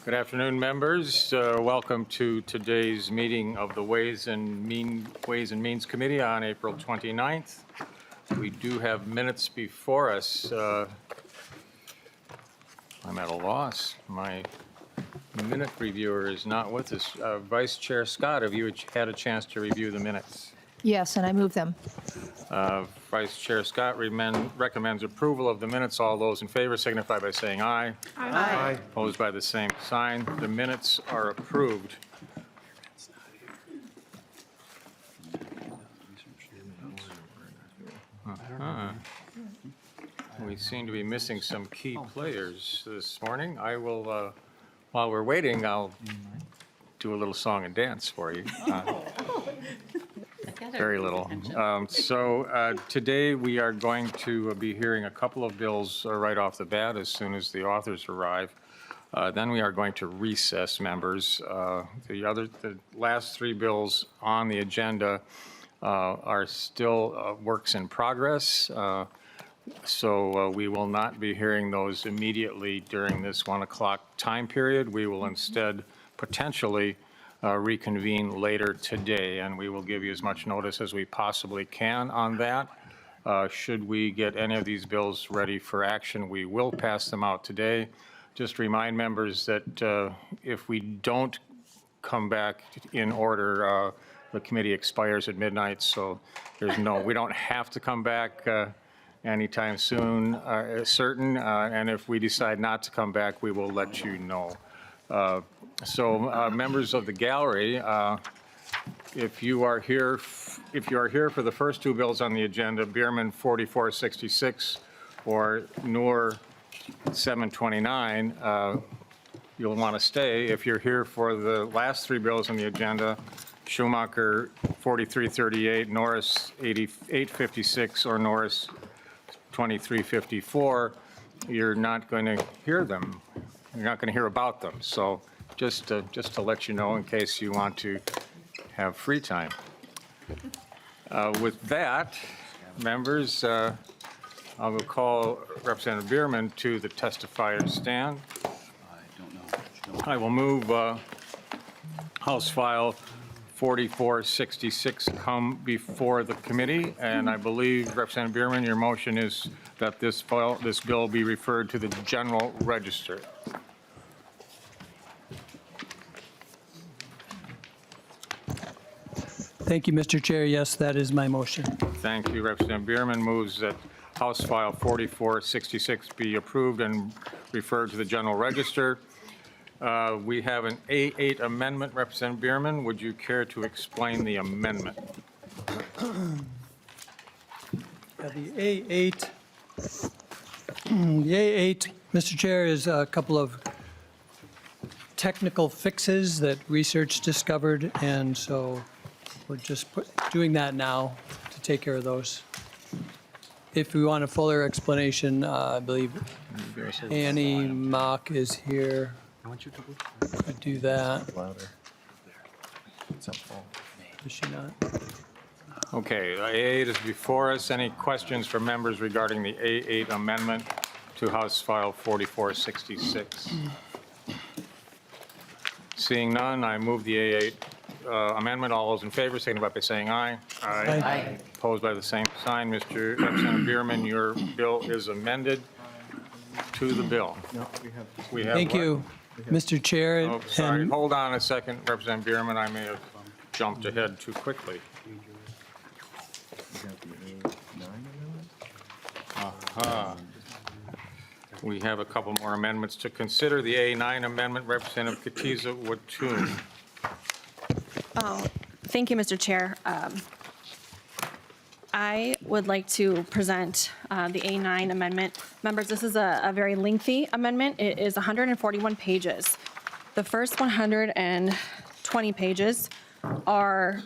Good afternoon, members. Welcome to today's meeting of the Ways and Means Committee on April 29th. We do have minutes before us. I'm at a loss. My minute reviewer is not with us. Vice Chair Scott, have you had a chance to review the minutes? Yes, and I move them. Vice Chair Scott recommends approval of the minutes. All those in favor signify by saying aye. Aye. Opposed by the same sign. The minutes are approved. We seem to be missing some key players this morning. I will, while we're waiting, I'll do a little song and dance for you. Very little. Today we are going to be hearing a couple of bills right off the bat as soon as the authors arrive. Then we are going to recess, members. The last three bills on the agenda are still works in progress. So we will not be hearing those immediately during this 1 o'clock time period. We will instead potentially reconvene later today, and we will give you as much notice as we possibly can on that. Should we get any of these bills ready for action, we will pass them out today. Just remind members that if we don't come back in order, the committee expires at midnight, so we don't have to come back anytime soon, certain, and if we decide not to come back, we will let you know. Members of the gallery, if you are here for the first two bills on the agenda, Bierman 4466 or Noor 729, you'll want to stay. If you're here for the last three bills on the agenda, Schumacher 4338, Norris 8856, or Norris 2354, you're not going to hear them. You're not going to hear about them. So just to let you know in case you want to have free time. With that, members, I will call Representative Bierman to the testifier stand. I will move House File 4466 come before the committee, and I believe, Representative Bierman, your motion is that this bill be referred to the General Register. Thank you, Mr. Chair. Yes, that is my motion. Thank you. Representative Bierman moves that House File 4466 be approved and referred to the General Register. We have an A8 amendment. Representative Bierman, would you care to explain the amendment? The A8, Mr. Chair, is a couple of technical fixes that research discovered, and so we're just doing that now to take care of those. If we want a fuller explanation, I believe Annie Mock is here. I do that. Is she not? Okay, A8 is before us. Any questions from members regarding the A8 amendment to House File 4466? Seeing none, I move the A8 amendment. All those in favor signify by saying aye. Aye. Opposed by the same sign. Mr. Representative Bierman, your bill is amended to the bill. We have Thank you, Mr. Chair. Oh, sorry. And Hold on a second, Representative Bierman. I may have jumped ahead too quickly. We have a couple more amendments to consider. The A9 amendment, Representative Katiza Watun. Thank you, Mr. Chair. I would like to present the A9 amendment. Members, this is a very lengthy amendment. It is 141 pages. The first 120 pages are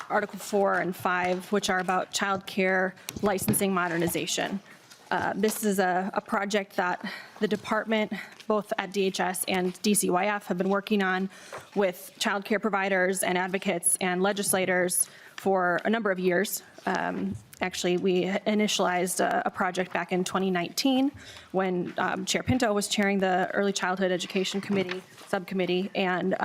Article 4 and 5, which are about child care licensing modernization. This is a project that the department, both at DHS and DCYF, have been working on with child care providers and advocates and legislators for a number of years. Actually, we initialized a project back in 2019 when Chair Pinto was chairing the Early Childhood Education Committee subcommittee, and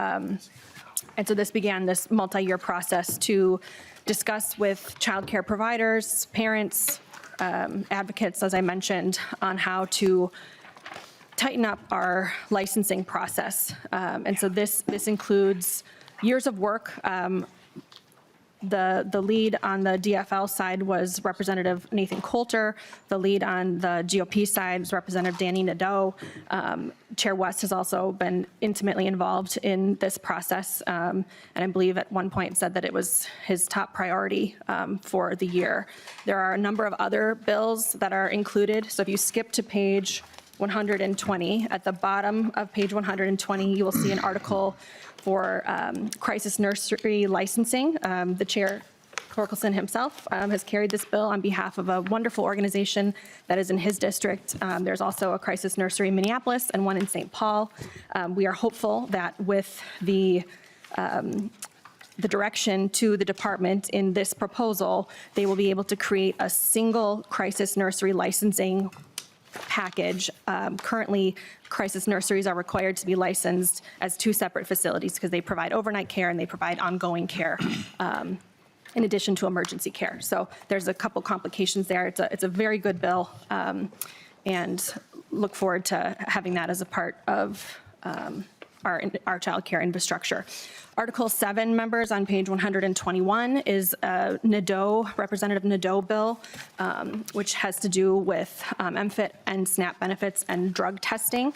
so this began this multi-year process to discuss with childcare providers, parents, advocates, as I mentioned, on how to tighten up our licensing process. And so this includes years of work. The lead on the DFL side was Representative Nathan Coulter. The lead on the GOP side was Representative Danny Nadeau. Chair West has also been intimately involved in this process, and I believe at one point said that it was his top priority for the year. There are a number of other bills that are included. So if you skip to page 120, at the bottom of page 120, you will see an article for crisis nursery licensing. The chair, Torkelson himself, has carried this bill on behalf of a wonderful organization that is in his district. There's also a crisis nursery in Minneapolis and one in St. Paul. We are hopeful that with the direction to the department in this proposal, they will be able to create a single crisis nursery licensing package. Currently, crisis nurseries are required to be licensed as two separate facilities because they provide overnight care and they provide ongoing care in addition to emergency care. So there's a couple complications there. It's a very good bill, and look forward to having that as a part of our child care infrastructure. Article 7, members, on page 121 is a Nadeau, Representative Nadeau bill, which has to do with MFIT and SNAP benefits and drug testing.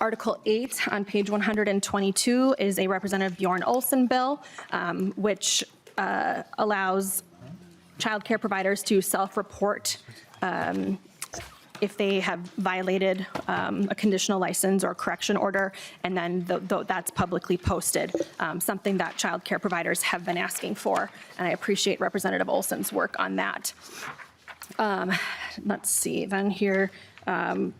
Article 8 on page 122 is a Representative Bjorn Olson bill, which allows child care providers to self-report if they have violated a conditional license or correction order, and then that's publicly posted, something that child care providers have been asking for, and I appreciate Representative Olson's work on that. Let's see, then here,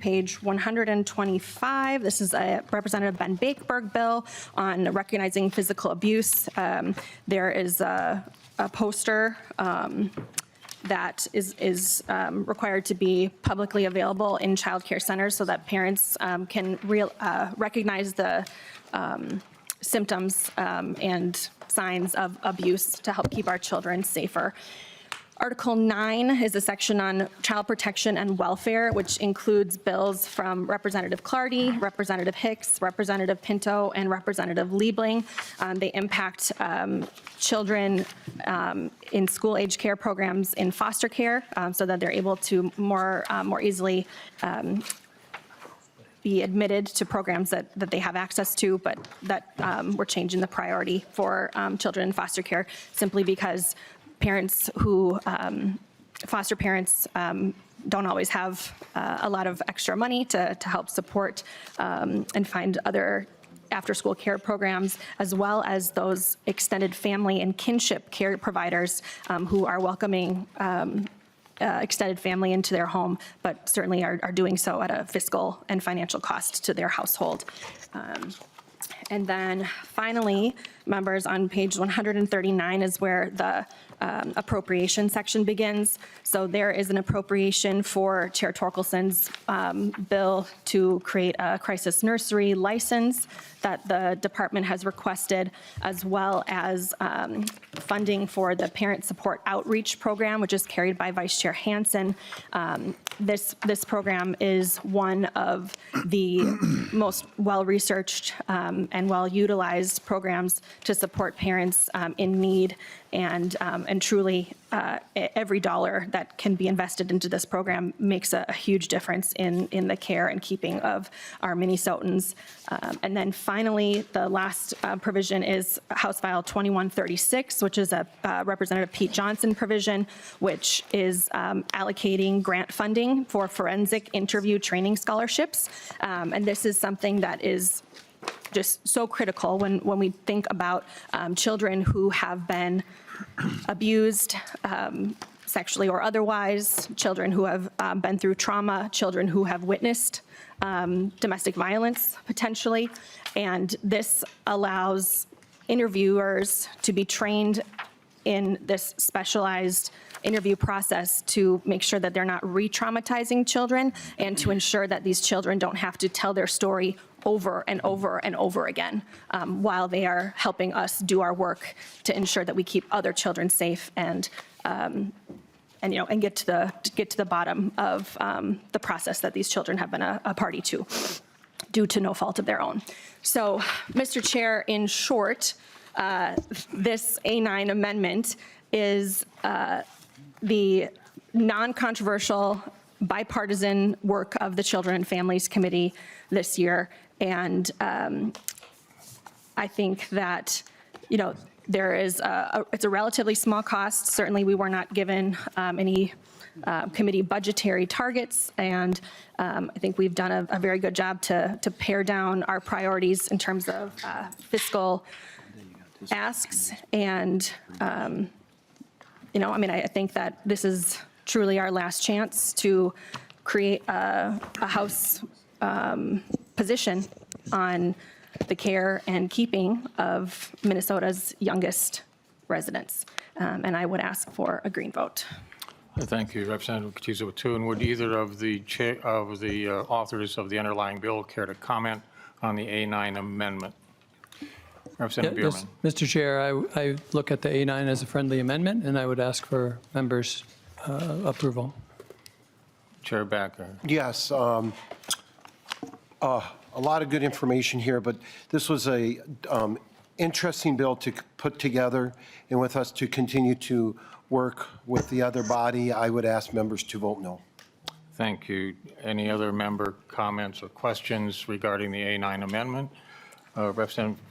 page 125, this is a Representative Ben Bakeberg bill on recognizing physical abuse. There is a poster that is required to be publicly available in child care centers so that parents can recognize the symptoms and signs of abuse to help keep our children safer. Article 9 is a section on child protection and welfare, which includes bills from Representative Clardy, Representative Hicks, Representative Pinto, and Representative Liebling. They impact children in school-age care programs in foster care so that they're able to more easily be admitted to programs that they have access to, but that we're changing the priority for children in foster care simply because parents who, foster parents, don't always have a lot of extra money to help support and find other after-school care programs, as well as those extended family and kinship care providers who are welcoming extended family into their home, but certainly are doing so at a fiscal and financial cost to their household. And then finally, members, on page 139 is where the appropriation section begins. So there is an appropriation for Chair Torkelson's bill to create a crisis nursery license that the department has requested, as well as funding for the Parent Support Outreach Program, which is carried by Vice Chair Hansen. This program is one of the most well-researched and well-utilized programs to support parents in need, and truly every dollar that can be invested into this program makes a huge difference in the care and keeping of our Minnesotans. And then finally, the last provision is House File 2136, which is a Representative Pete Johnson provision, which is allocating grant funding for forensic interview training scholarships. And this is something that is just so critical when we think about children who have been abused sexually or otherwise, children who have been through trauma, children who have witnessed domestic violence potentially. And this allows interviewers to be trained in this specialized interview process to make sure that they're not re-traumatizing children and to ensure that these children don't have to tell their story over and over and over again while they are helping us do our work to ensure that we keep other children safe and get to the bottom of the process that these children have been a party to due to no fault of their own. So, Mr. Chair, in short, this A9 amendment is the non-controversial bipartisan work of the Children and Families Committee this year. And I think that, there is it's a relatively small cost. Certainly, we were not given any committee budgetary targets, and I think we've done a very good job to pare down our priorities in terms of fiscal asks. And, I think that this is truly our last chance to create a House position on the care and keeping of Minnesota's youngest residents. And I would ask for a green vote. Thank you, Representative Katiza-Watun. Would either of the authors of the underlying bill care to comment on the A9 amendment? Representative Bierman. Mr. Chair, I look at the A9 as a friendly amendment, and I would ask for members' approval. Chair Backer. Yes, a lot of good information here, but this was a interesting bill to put together, and with us to continue to work with the other body, I would ask members to vote no. Thank you. Any other member comments or questions regarding the A9 amendment? Representative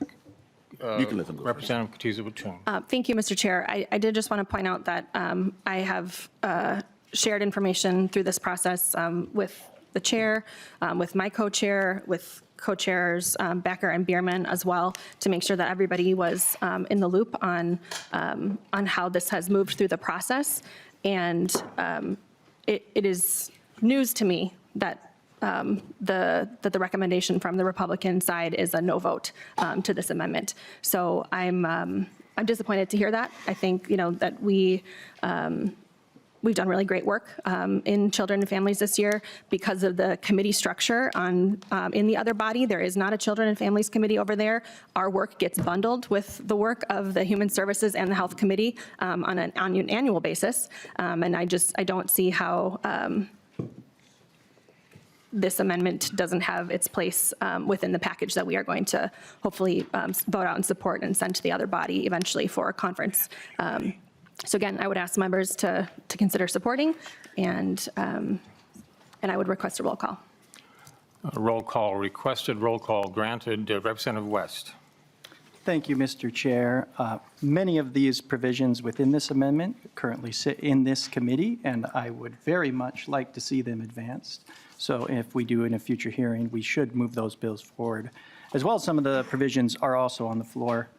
Katiza-Watun. Thank you, Mr. Chair. I did just want to point out that I have shared information through this process with the chair, with my co-chair, with co-chairs Becker and Bierman as well, to make sure that everybody was in the loop on how this has moved through the process. And it is news to me that the recommendation from the Republican side is a no vote to this amendment. So I'm disappointed to hear that. I think that we've done really great work in children and families this year because of the committee structure in the other body. There is not a children and families committee over there. Our work gets bundled with the work of the Human Services and the Health Committee on an annual basis. And I don't see how this amendment doesn't have its place within the package that we are going to hopefully vote out and support and send to the other body eventually for a conference. So again, I would ask members to consider supporting, and I would request a roll call. Roll call requested, roll call granted. Representative West. Thank you, Mr. Chair. Many of these provisions within this amendment currently sit in this committee, and I would very much like to see them advanced. So if we do in a future hearing, we should move those bills forward. As well as some of the provisions are also on the floor.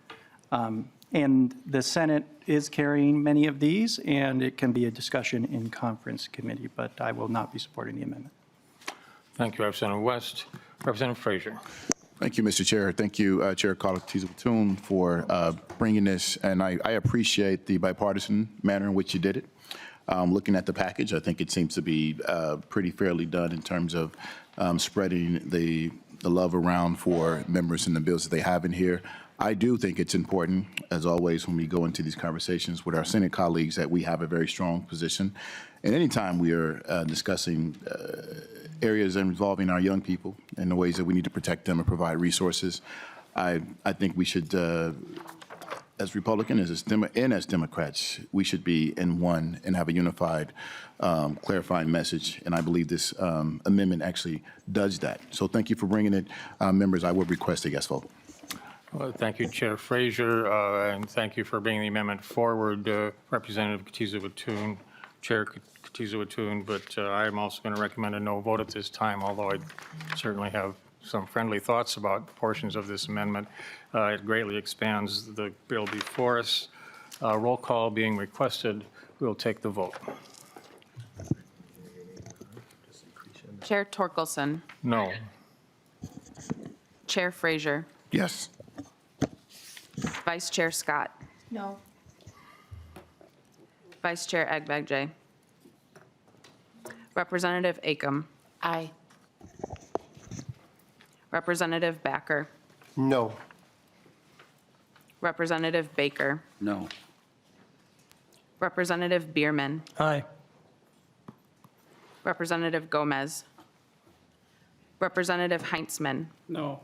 And the Senate is carrying many of these, and it can be a discussion in conference committee, but I will not be supporting the amendment. Thank you, Representative West. Representative Frazier. Thank you, Mr. Chair. Thank you, Chair Katiza-Watun, for bringing this, and I appreciate the bipartisan manner in which you did it. Looking at the package, I think it seems to be pretty fairly done in terms of spreading the love around for members and the bills that they have in here. I do think it's important, as always, when we go into these conversations with our Senate colleagues, that we have a very strong position. And anytime we are discussing areas involving our young people and the ways that we need to protect them and provide resources, I think we should, as Republicans and as Democrats, we should be in one and have a unified, clarifying message. And I believe this amendment actually does that. So thank you for bringing it. Members, I would request a yes vote. Well, thank you, Chair Frazier, and thank you for bringing the amendment forward, Representative Katiza-Watun, Chair Katiza-Watun, but I'm also going to recommend a no vote at this time, although I certainly have some friendly thoughts about portions of this amendment. It greatly expands the bill before us. Roll call being requested. We'll take the vote. Chair Torkelson. No. Chair Frazier. Yes. Vice Chair Scott. No. Vice Chair Agbaje. Representative Acom. Aye. Representative Backer. No. Representative Baker. No. Representative Bierman. Aye. Representative Gomez. Representative Heintzman. No.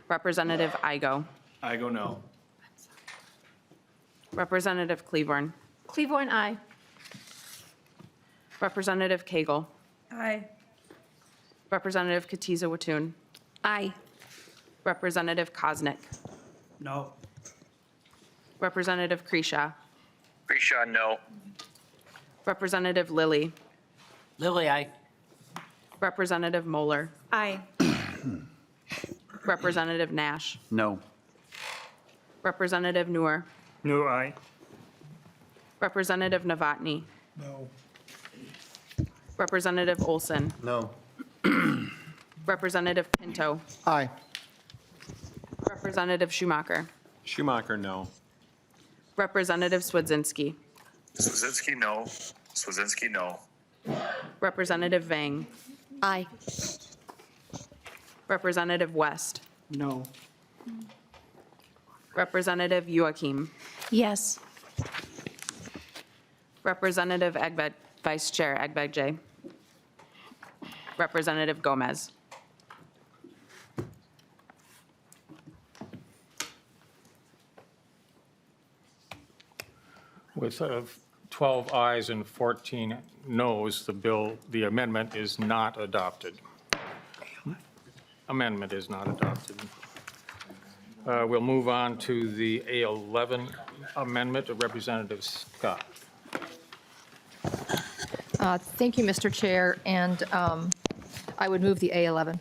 Representative Igo. I go no. Representative Cleaborn. Cleveland, aye. Representative Cagle. Aye. Representative Katiza Watun. Aye. Representative Koznick. No. Representative Kresha. Kresha, no. Representative Lilly. Lily, aye. Representative Moeller. Aye. Representative Nash. No. Representative Noor. No, aye. Representative Novotny. No. Representative Olson. No. Representative Pinto. Aye. Representative Schumacher. Schumacher, no. Representative Swedzinski. Swazinski, no. Swazinski, no. Representative Vang. Aye. Representative West. No. Representative Joachim. Yes. Representative Vice Chair Agbaje. Representative Gomez. With 12 ayes and 14 noes, the amendment is not adopted. Amendment is not adopted. We'll move on to the A11 amendment of Representative Scott. Thank you, Mr. Chair, and I would move the A11.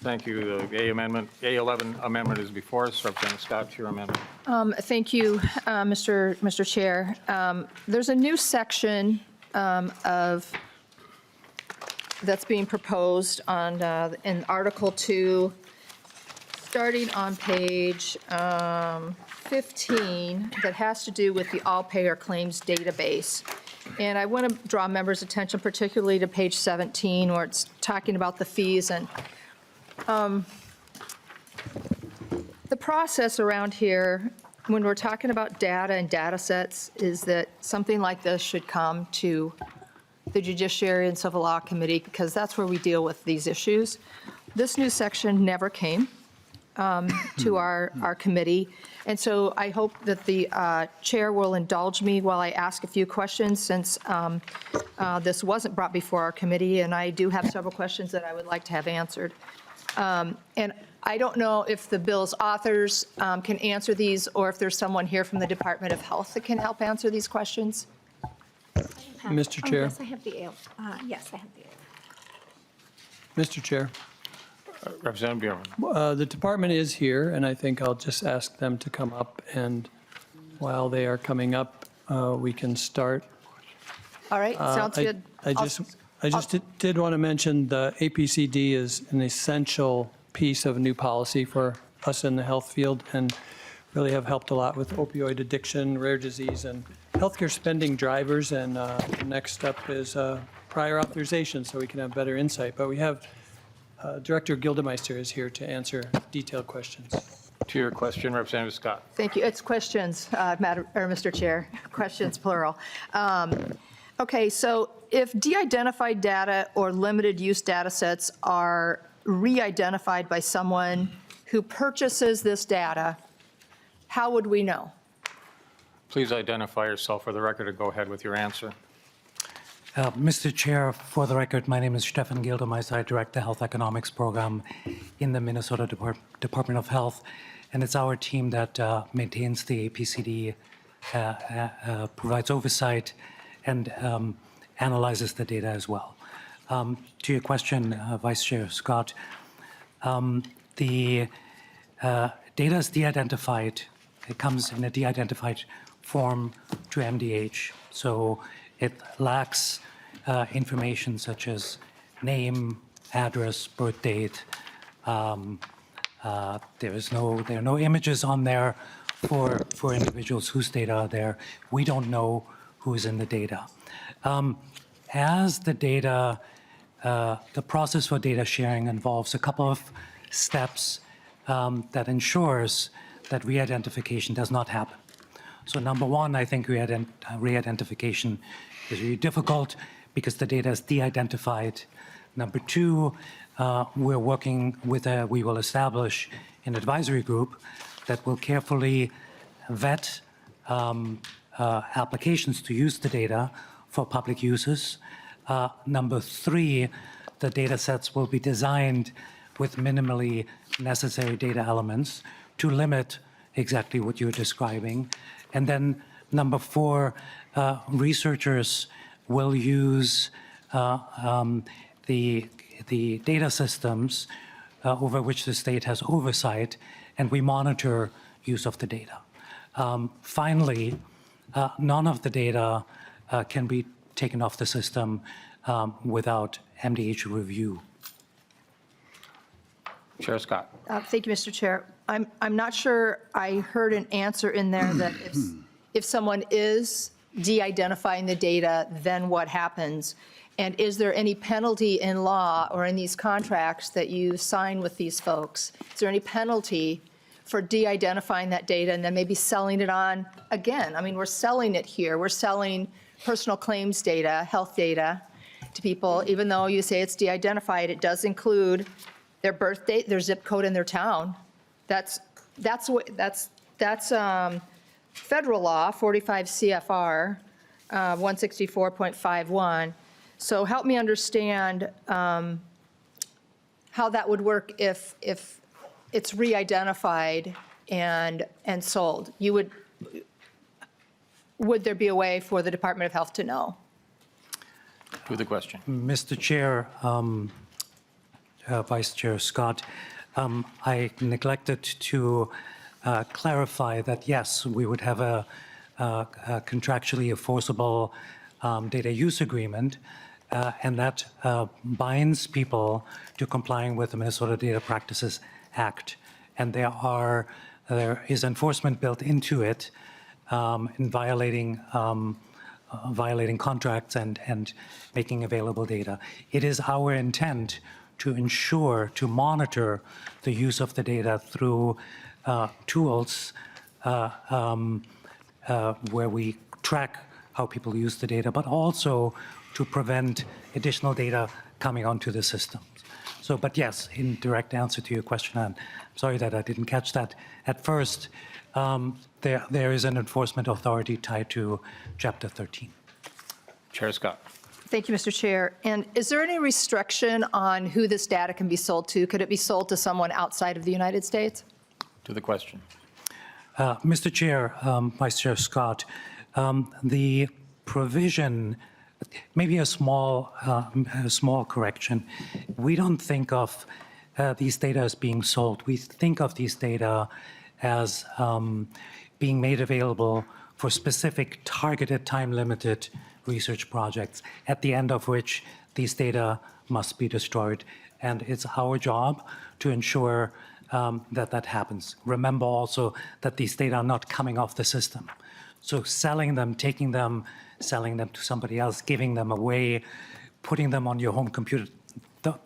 Thank you. The A11 amendment is before us. Representative Scott, your amendment. Thank you, Mr. Chair. There's a new section that's being proposed in Article 2, starting on page 15, that has to do with the all-payer claims database. And I want to draw members' attention particularly to page 17, where it's talking about the fees. And the process around here, when we're talking about data and data sets, is that something like this should come to the Judiciary and Civil Law Committee, because that's where we deal with these issues. This new section never came to our committee, and so I hope that the chair will indulge me while I ask a few questions, since this wasn't brought before our committee, and I do have several questions that I would like to have answered. And I don't know if the bill's authors can answer these, or if there's someone here from the Department of Health that can help answer these questions. Mr. Chair. Yes, I have the ale. Yes, I have the ale. Mr. Chair. Representative Bierman. The department is here, and I think I'll just ask them to come up, and while they are coming up, we can start. All right, sounds good. I just did want to mention the APCD is an essential piece of a new policy for us in the health field, and really have helped a lot with opioid addiction, rare disease, and healthcare spending drivers. And next up is prior authorization, so we can have better insight. But we have Director Gildemeister is here to answer detailed questions. To your question, Representative Scott. Thank you. It's questions, Mr. Chair. Questions, plural. Okay, so if de-identified data or limited use data sets are re-identified by someone who purchases this data, how would we know? Please identify yourself for the record and go ahead with your answer. Mr. Chair, for the record, my name is Stefan Gildemeister. I direct the Health Economics Program in the Minnesota Department of Health, and it's our team that maintains the APCD, provides oversight, and analyzes the data as well. To your question, Vice Chair Scott, the data is de-identified. It comes in a de-identified form to MDH, so it lacks information such as name, address, birth date. There are no images on there for individuals whose data are there. We don't know who's in the data. As the data, the process for data sharing involves a couple of steps that ensures that re-identification does not happen. So number one, I think re-identification is really difficult because the data is de-identified. Number two, we're working with we will establish an advisory group that will carefully vet applications to use the data for public uses. Number three, the data sets will be designed with minimally necessary data elements to limit exactly what you're describing. And then number four, researchers will use the data systems over which the state has oversight, and we monitor use of the data. Finally, none of the data can be taken off the system without MDH review. Chair Scott. Thank you, Mr. Chair. I'm not sure I heard an answer in there that if someone is de-identifying the data, then what happens? And is there any penalty in law or in these contracts that you sign with these folks? Is there any penalty for de-identifying that data and then maybe selling it on again? I mean, we're selling it here. We're selling personal claims data, health data to people, even though you say it's de-identified, it does include their birth date, their zip code, and their town. That's federal law, 45 CFR 164.51. So help me understand how that would work if it's re-identified and sold. Would there be a way for the Department of Health to know? To the question. Mr. Chair, Vice Chair Scott, I neglected to clarify that, yes, we would have a contractually enforceable data use agreement, and that binds people to complying with the Minnesota Data Practices Act. And there is enforcement built into it in violating contracts and making available data. It is our intent to ensure, to monitor the use of the data through tools where we track how people use the data, but also to prevent additional data coming onto the system. So, but yes, in direct answer to your question, I'm sorry that I didn't catch that at first, there is an enforcement authority tied to Chapter 13. Chair Scott. Thank you, Mr. Chair. And is there any restriction on who this data can be sold to? Could it be sold to someone outside of the United States? To the question. Mr. Chair, Vice Chair Scott, the provision, maybe a small correction. We don't think of these data as being sold. We think of these data as being made available for specific targeted time-limited research projects, at the end of which these data must be destroyed. And it's our job to ensure that that happens. Remember also that these data are not coming off the system. So selling them, taking them, selling them to somebody else, giving them away, putting them on your home computer,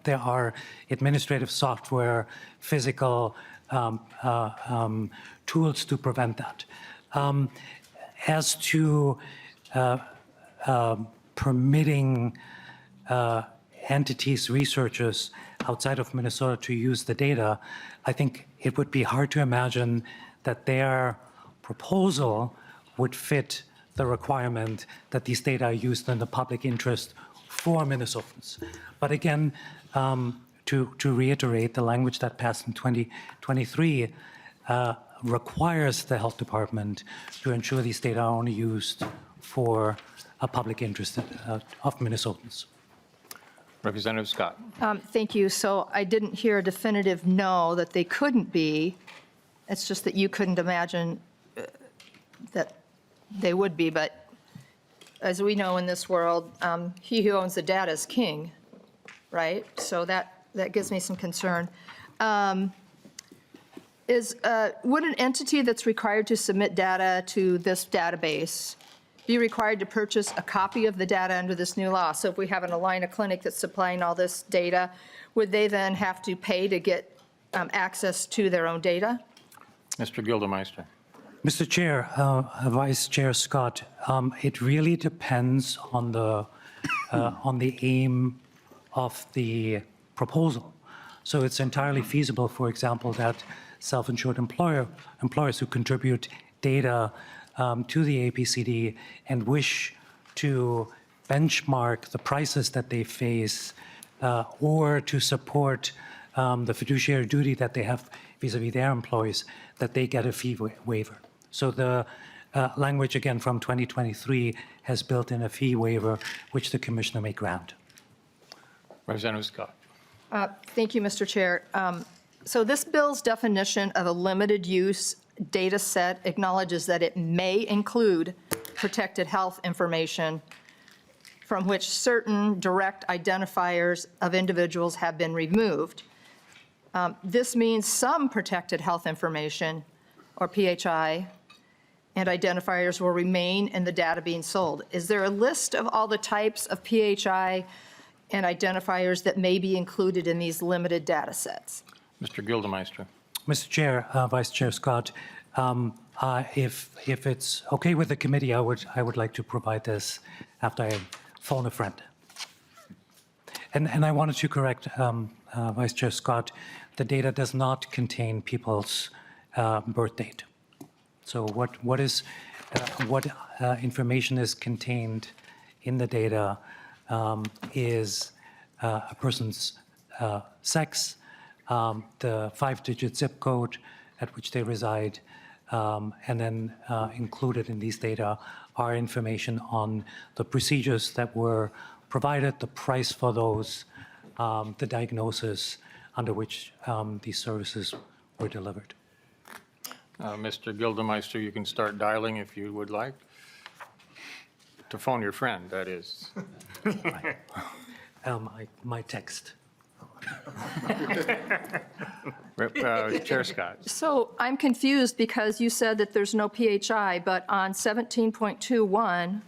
there are administrative software, physical tools to prevent that. As to permitting entities, researchers outside of Minnesota to use the data, I think it would be hard to imagine that their proposal would fit the requirement that these data are used in the public interest for Minnesotans. But again, to reiterate, the language that passed in 2023 requires the health department to ensure these data are only used for a public interest of Minnesotans. Representative Scott. Thank you. So I didn't hear a definitive no that they couldn't be. It's just that you couldn't imagine that they would be. But as we know in this world, he who owns the data is king, right? So that gives me some concern. Would an entity that's required to submit data to this database be required to purchase a copy of the data under this new law? So if we have an Alina clinic that's supplying all this data, would they then have to pay to get access to their own data? Mr. Gildemeister. Mr. Chair, Vice Chair Scott, it really depends on the aim of the proposal. So it's entirely feasible, for example, that self-insured employers who contribute data to the APCD and wish to benchmark the prices that they face or to support the fiduciary duty that they have vis-a-vis their employees, that they get a fee waiver. So the language, again, from 2023 has built in a fee waiver, which the commissioner may grant. Representative Scott. Thank you, Mr. Chair. So this bill's definition of a limited use data set acknowledges that it may include protected health information from which certain direct identifiers of individuals have been removed. This means some protected health information, or PHI, and identifiers will remain in the data being sold. Is there a list of all the types of PHI and identifiers that may be included in these limited data sets? Mr. Gildemeister. Mr. Chair, Vice Chair Scott, if it's okay with the committee, I would like to provide this after I phone a friend. And I wanted to correct Vice Chair Scott, the data does not contain people's birth date. So what information is contained in the data is a person's sex, the 5-digit zip code at which they reside, and then included in these data are information on the procedures that were provided, the price for those, the diagnosis under which these services were delivered. Mr. Gildemeister, you can start dialing if you would like. To phone your friend, that is. My text. Chair Scott. So I'm confused because you said that there's no PHI, but on 17.21,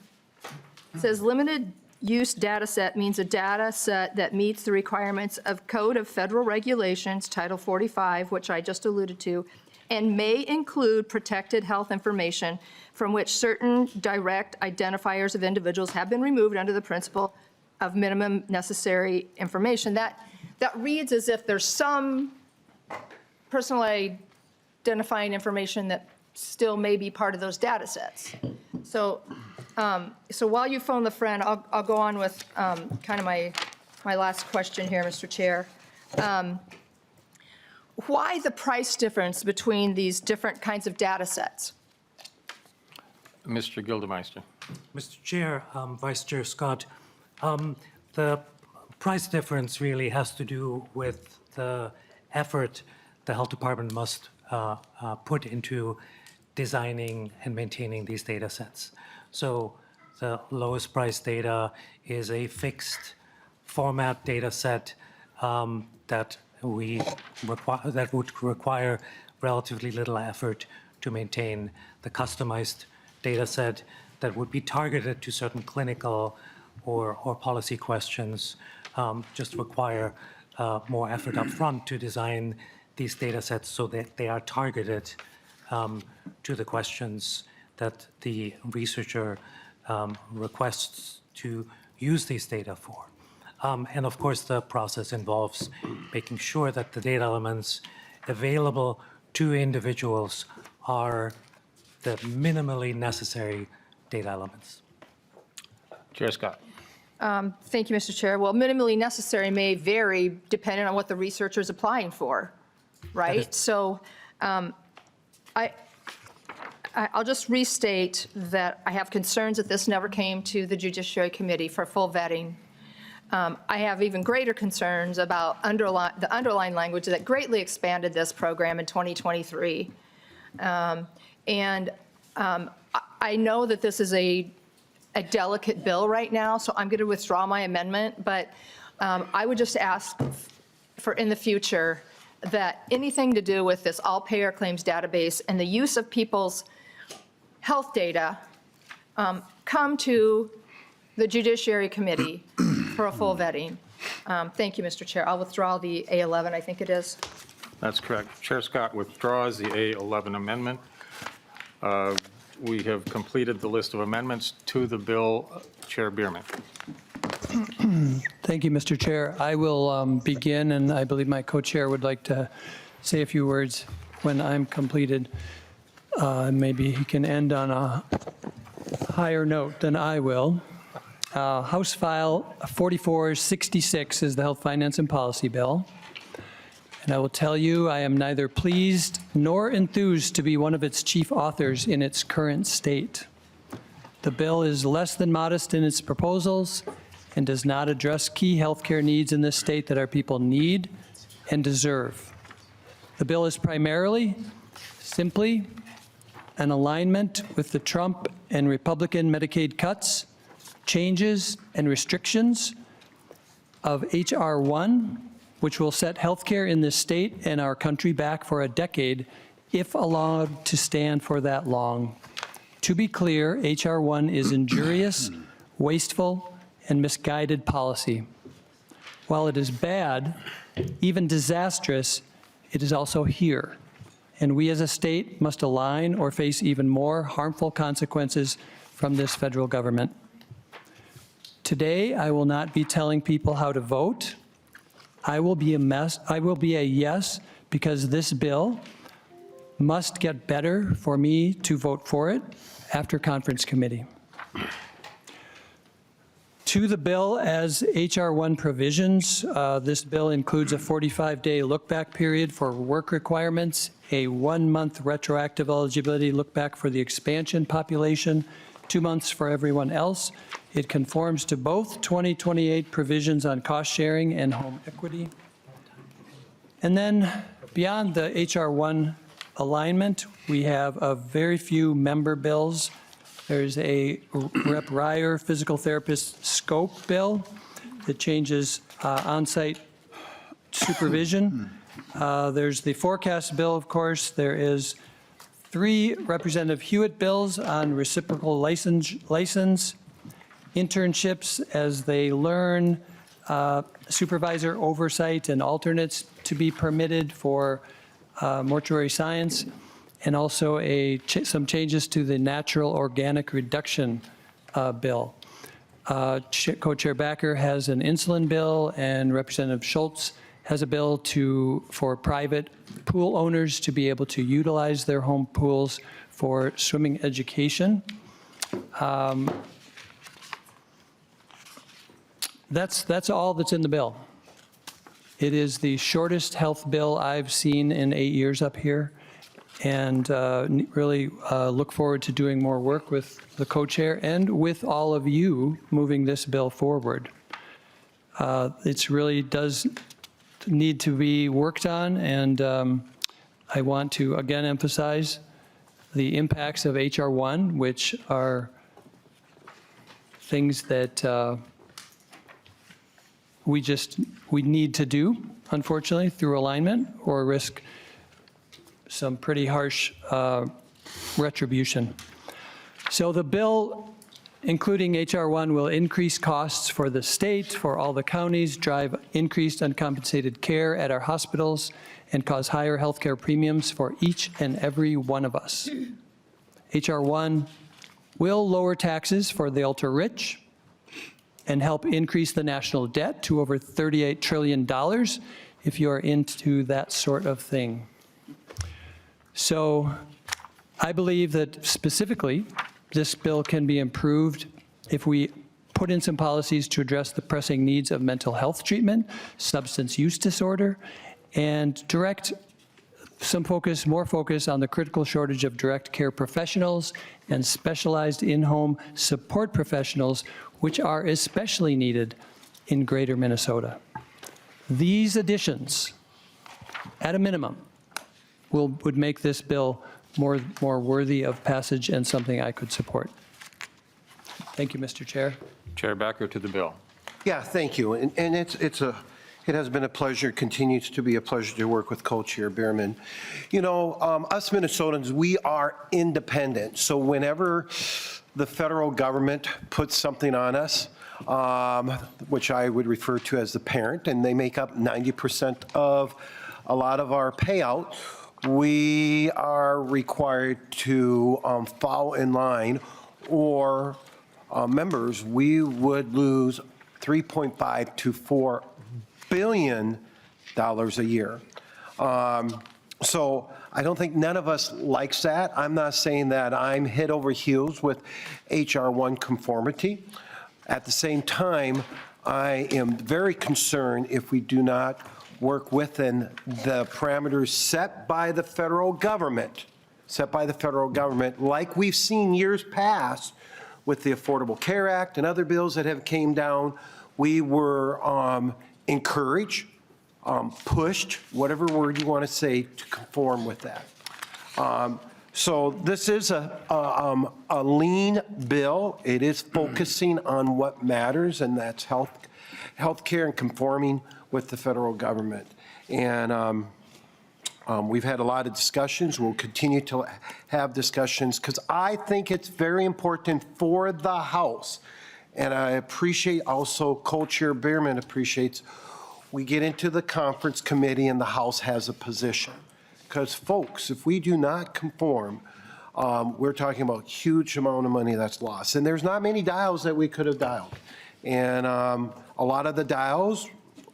it says limited use data set means a data set that meets the requirements of Code of Federal Regulations, Title 45, which I just alluded to, and may include protected health information from which certain direct identifiers of individuals have been removed under the principle of minimum necessary information. That reads as if there's some personal identifying information that still may be part of those data sets. So while you phone the friend, I'll go on with kind of my last question here, Mr. Chair. Why the price difference between these different kinds of data sets? Mr. Gildemeister. Mr. Chair, Vice Chair Scott, the price difference really has to do with the effort the health department must put into designing and maintaining these data sets. So the lowest price data is a fixed format data set that would require relatively little effort to maintain. The customized data set that would be targeted to certain clinical or policy questions just require more effort up front to design these data sets so that they are targeted to the questions that the researcher requests to use these data for. And of course, the process involves making sure that the data elements available to individuals are the minimally necessary data elements. Chair Scott. Thank you, Mr. Chair. Well, minimally necessary may vary depending on what the researcher is applying for, right? So I'll just restate that I have concerns that this never came to the Judiciary Committee for full vetting. I have even greater concerns about the underlying language that greatly expanded this program in 2023. I know that this is a delicate bill right now, so I'm going to withdraw my amendment, but I would just ask for in the future that anything to do with this all payer claims database and the use of people's health data come to the Judiciary Committee for a full vetting. Thank you, Mr. Chair. I'll withdraw the A11, I think it is. That's correct. Chair Scott withdraws the A11 amendment. We have completed the list of amendments to the bill. Chair Bierman. Thank you, Mr. Chair. I will begin, and I believe my co-chair would like to say a few words when I'm completed. Maybe he can end on a higher note than I will. House File 4466 is the Health Finance and Policy Bill. And I will tell you, I am neither pleased nor enthused to be one of its chief authors in its current state. The bill is less than modest in its proposals and does not address key healthcare needs in this state that our people need and deserve. The bill is primarily, simply, an alignment with the Trump and Republican Medicaid cuts, changes, and restrictions of H.R. 1, which will set healthcare in this state and our country back for a decade, if allowed to stand for that long. To be clear, H.R. 1 is injurious, wasteful, and misguided policy. While it is bad, even disastrous, it is also here. And we as a state must align or face even more harmful consequences from this federal government. Today, I will not be telling people how to vote. I will be a yes, because this bill must get better for me to vote for it after conference committee. To the bill as H.R. 1 provisions, this bill includes a 45-day look-back period for work requirements, a 1-month retroactive eligibility look-back for the expansion population, 2 months for everyone else. It conforms to both 2028 provisions on cost sharing and home equity. And then beyond the H.R. 1 alignment, we have a very few member bills. There's a Rep. Ryer physical therapist scope bill that changes on-site supervision. There's the forecast bill, of course. There is 3 Representative Hewitt bills on reciprocal license, internships as they learn, supervisor oversight and alternates to be permitted for mortuary science, and also some changes to the natural organic reduction bill. Co-Chair Backer has an insulin bill, and Representative Schultz has a bill for private pool owners to be able to utilize their home pools for swimming education. That's all that's in the bill. It is the shortest health bill I've seen in 8 years up here, and really look forward to doing more work with the co-chair and with all of you moving this bill forward. It really does need to be worked on, and I want to again emphasize the impacts of H.R. 1, which are things that we need to do, unfortunately, through alignment, or risk some pretty harsh retribution. So the bill, including H.R. 1, will increase costs for the state, for all the counties, drive increased uncompensated care at our hospitals, and cause higher healthcare premiums for each and every one of us. H.R. 1 will lower taxes for the ultra-rich and help increase the national debt to over $38 trillion if you are into that sort of thing. So I believe that specifically this bill can be improved if we put in some policies to address the pressing needs of mental health treatment, substance use disorder, and direct more focus on the critical shortage of direct care professionals and specialized in-home support professionals, which are especially needed in Greater Minnesota. These additions, at a minimum, would make this bill more worthy of passage and something I could support. Thank you, Mr. Chair. Chair Backer to the bill. Yeah, thank you. And it's It has been a pleasure, continues to be a pleasure to work with Co-Chair Bierman. You know, us Minnesotans, we are independent. So whenever the federal government puts something on us, which I would refer to as the parent, and they make up 90% of a lot of our payout, we are required to follow in line, or members, we would lose $3.5 to $4 billion a year. So I don't think none of us likes that. I'm not saying that I'm head over heels with HR 1 conformity. At the same time, I am very concerned if we do not work within the parameters set by the federal government, like we've seen years past with the Affordable Care Act and other bills that have came down. We were encouraged, pushed, whatever word you want to say, to conform with that. So this is a lean bill. It is focusing on what matters, and that's healthcare and conforming with the federal government. And we've had a lot of discussions. We'll continue to have discussions because I think it's very important for the House. And I appreciate also Co-Chair Bierman appreciates we get into the conference committee and the House has a position. Because folks, if we do not conform, we're talking about a huge amount of money that's lost. And there's not many dials that we could have dialed. And a lot of the dials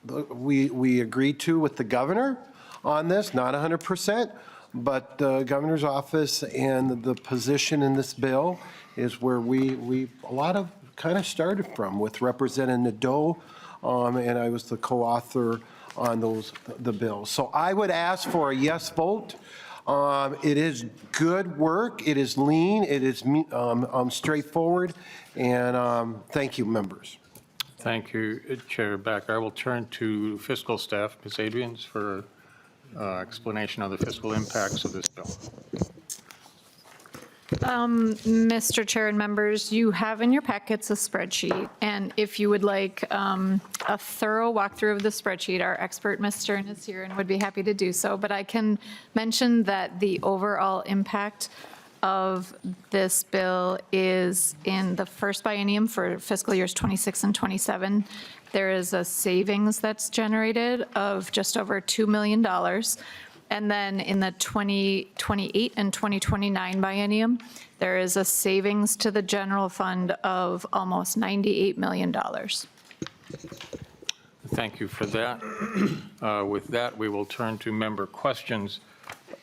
we agreed to with the governor on this, not 100%, but the governor's office and the position in this bill is where we a lot of kind of started from with Representative Nadeau, and I was the co-author on the bills. So I would ask for a yes vote. It is good work. It is lean. It is straightforward. And thank you, members. Thank you, Chair Beck. I will turn to fiscal staff, Ms. Adrians, for explanation of the fiscal impacts of this bill. Mr. Chair and members, you have in your packets a spreadsheet, and if you would like a thorough walkthrough of the spreadsheet, our expert, Ms. Stern, is here and would be happy to do so, but I can mention that the overall impact of this bill is in the first biennium for fiscal years 26 and 27. There is a savings that's generated of just over $2 million. And then in the 2028 and 2029 biennium, there is a savings to the general fund of almost $98 million. Thank you for that. With that, we will turn to member questions.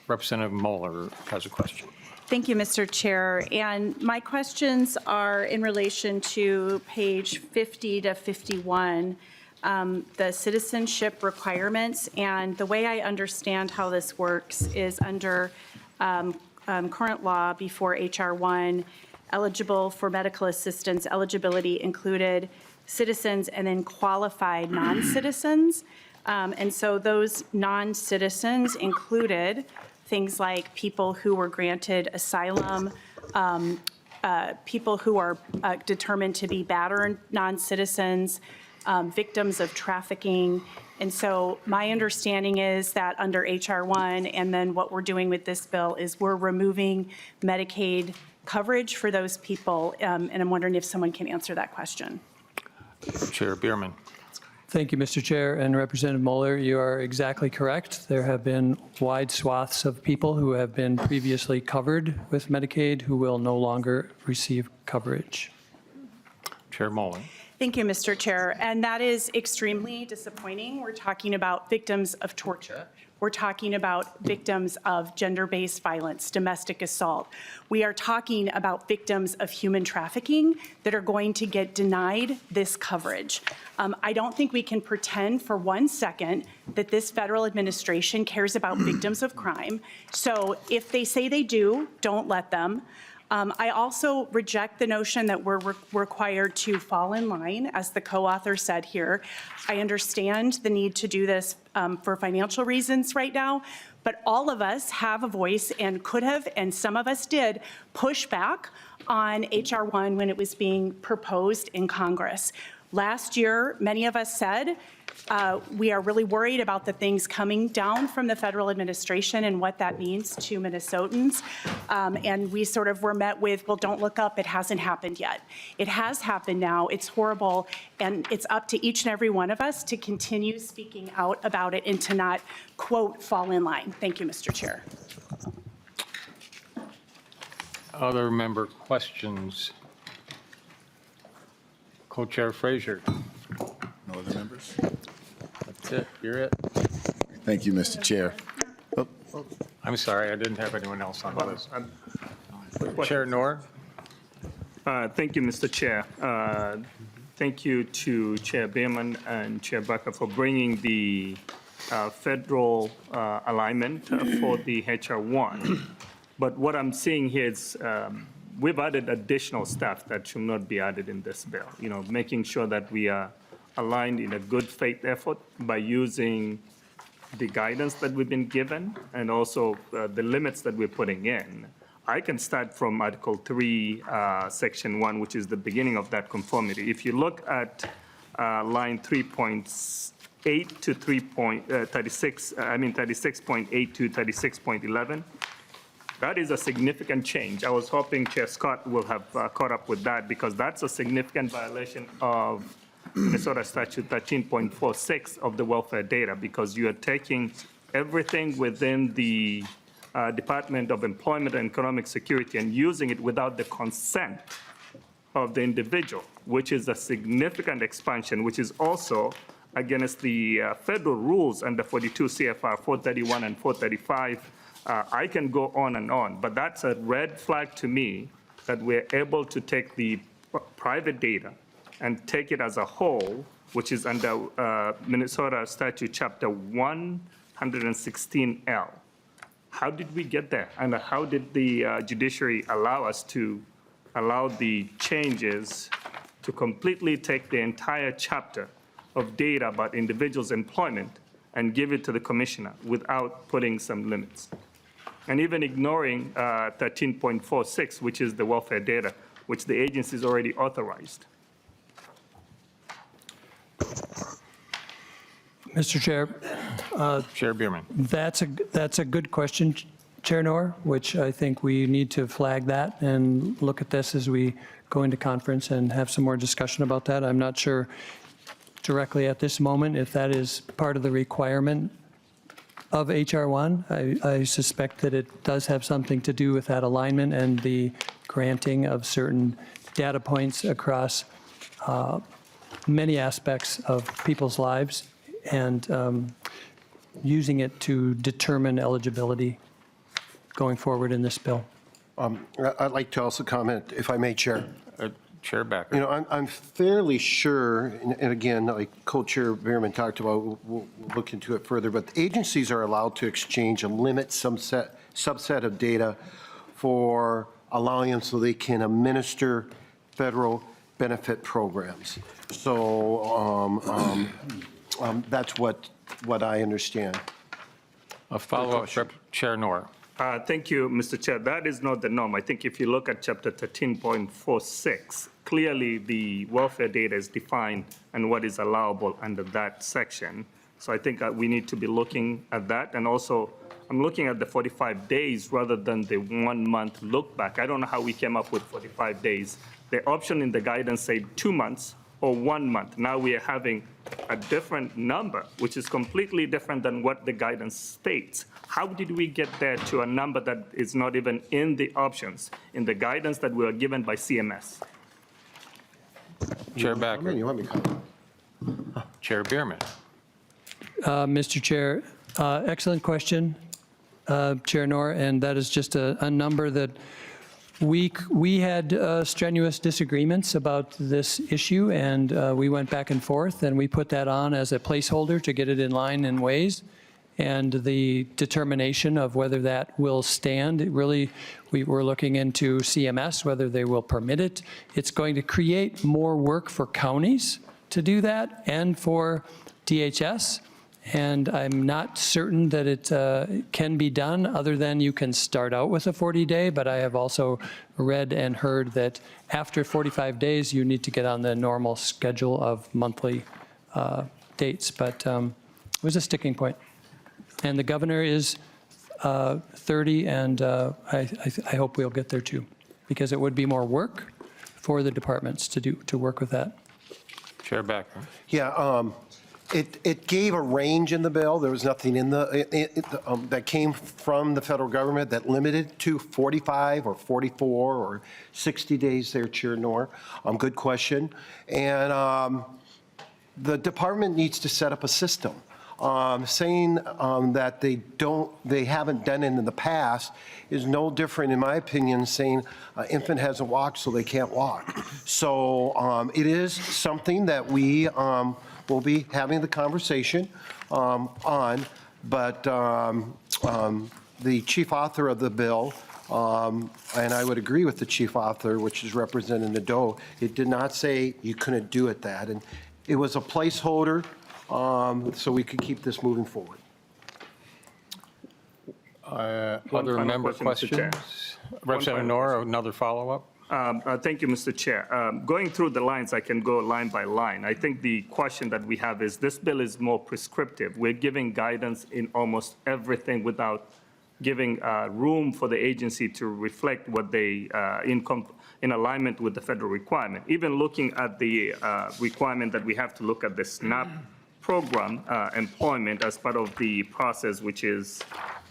Representative Moeller has a question. Thank you, Mr. Chair. And my questions are in relation to page 50 to 51. The citizenship requirements, and the way I understand how this works is under current law before HR 1, eligible for medical assistance, eligibility included citizens and then qualified non-citizens. And so those non-citizens included things like people who were granted asylum, people who are determined to be battered non-citizens, victims of trafficking. And so my understanding is that under HR 1 and then what we're doing with this bill is we're removing Medicaid coverage for those people. And I'm wondering if someone can answer that question. Chair Bierman. Thank you, Mr. Chair. And Representative Moeller, you are exactly correct. There have been wide swaths of people who have been previously covered with Medicaid who will no longer receive coverage. Chair Moeller. Thank you, Mr. Chair. And that is extremely disappointing. We're talking about victims of torture. We're talking about victims of gender-based violence, domestic assault. We are talking about victims of human trafficking that are going to get denied this coverage. I don't think we can pretend for 1 second that this federal administration cares about victims of crime. So if they say they do, don't let them. I also reject the notion that we're required to fall in line, as the co-author said here. I understand the need to do this for financial reasons right now, but all of us have a voice and could have, and some of us did, push back on HR 1 when it was being proposed in Congress. Last year, many of us said, we are really worried about the things coming down from the federal administration and what that means to Minnesotans. And we sort of were met with, well, don't look up, it hasn't happened yet. It has happened now, it's horrible, and it's up to each and every one of us to continue speaking out about it and to not, quote, fall in line. Thank you, Mr. Chair. Other member questions? Co-Chair Frazier. No other members? That's it. You're it. Thank you, Mr. Chair. I'm sorry, I didn't have anyone else on the list. Chair Noor? Thank you, Mr. Chair. Thank you to Chair Bierman and Chair Becker for bringing the federal alignment for the HR1. But what I'm seeing here is we've added additional stuff that should not be added in this bill. You know, making sure that we are aligned in a good faith effort by using the guidance that we've been given and also the limits that we're putting in. I can start from Article 3, Section 1, which is the beginning of that conformity. If you look at line 3.8 to 36.8 to 36.11, that is a significant change. I was hoping Chair Scott will have caught up with that because that's a significant violation of Minnesota Statute 13.46 of the welfare data because you are taking everything within the Department of Employment and Economic Security and using it without the consent of the individual, which is a significant expansion, which is also against the federal rules under 42 CFR 431 and 435. I can go on and on, but that's a red flag to me that we're able to take the private data and take it as a whole, which is under Minnesota Statute Chapter 116L. How did we get there? And how did the judiciary allow us to allow the changes to completely take the entire chapter of data about individuals' employment and give it to the commissioner without putting some limits? And even ignoring 13.46, which is the welfare data, which the agency is already authorized. Mr. Chair, Chair Bierman. that's a good question, Chair Noor, which I think we need to flag that and look at this as we go into conference and have some more discussion about that. I'm not sure directly at this moment if that is part of the requirement of HR1. I suspect that it does have something to do with that alignment and the granting of certain data points across many aspects of people's lives and using it to determine eligibility going forward in this bill. I'd like to also comment, if I may, Chair. Chair Becker. You know, I'm fairly sure, and again, like Co-Chair Bierman talked about, we'll look into it further, but agencies are allowed to exchange a limit subset of data for allowing them so they can administer federal benefit programs. So that's what I understand. A follow-up, Chair Noor. Thank you, Mr. Chair. That is not the norm. I think if you look at Chapter 13.46, clearly the welfare data is defined and what is allowable under that section. So I think we need to be looking at that. And also, I'm looking at the 45 days rather than the 1 month look back. I don't know how we came up with 45 days. The option in the guidance said 2 months or 1 month. Now we are having a different number, which is completely different than what the guidance states. How did we get there to a number that is not even in the options, in the guidance that we were given by CMS? Chair Becker. You want me to Chair Bierman. Mr. Chair, excellent question, Chair Noor, and that is just a number that we had strenuous disagreements about this issue, and we went back and forth, and we put that on as a placeholder to get it in line in ways. And the determination of whether that will stand, we were looking into CMS, whether they will permit it. It's going to create more work for counties to do that and for DHS. And I'm not certain that it can be done, other than you can start out with a 40-day, but I have also read and heard that after 45 days, you need to get on the normal schedule of monthly dates. But it was a sticking point. And the governor is 30, and I hope we'll get there too, because it would be more work for the departments to work with that. Chair Backer. Yeah, it gave a range in the bill. There was nothing in that came from the federal government that limited to 45 or 44 or 60 days there, Chair Noor. Good question. And the department needs to set up a system. Saying that they haven't done it in the past is no different, in my opinion, saying an infant hasn't walked, so they can't walk. So it is something that we will be having the conversation on, but the chief author of the bill, and I would agree with the chief author, which is representing Nadeau, it did not say you couldn't do it that. And it was a placeholder so we could keep this moving forward. Other final member question, Mr. Chair. questions? Representative Noor, another follow-up? Thank you, Mr. Chair. Going through the lines, I can go line by line. I think the question that we have is this bill is more prescriptive. We're giving guidance in almost everything without giving room for the agency to reflect what they, in alignment with the federal requirement. Even looking at the requirement that we have to look at the SNAP program employment as part of the process, which is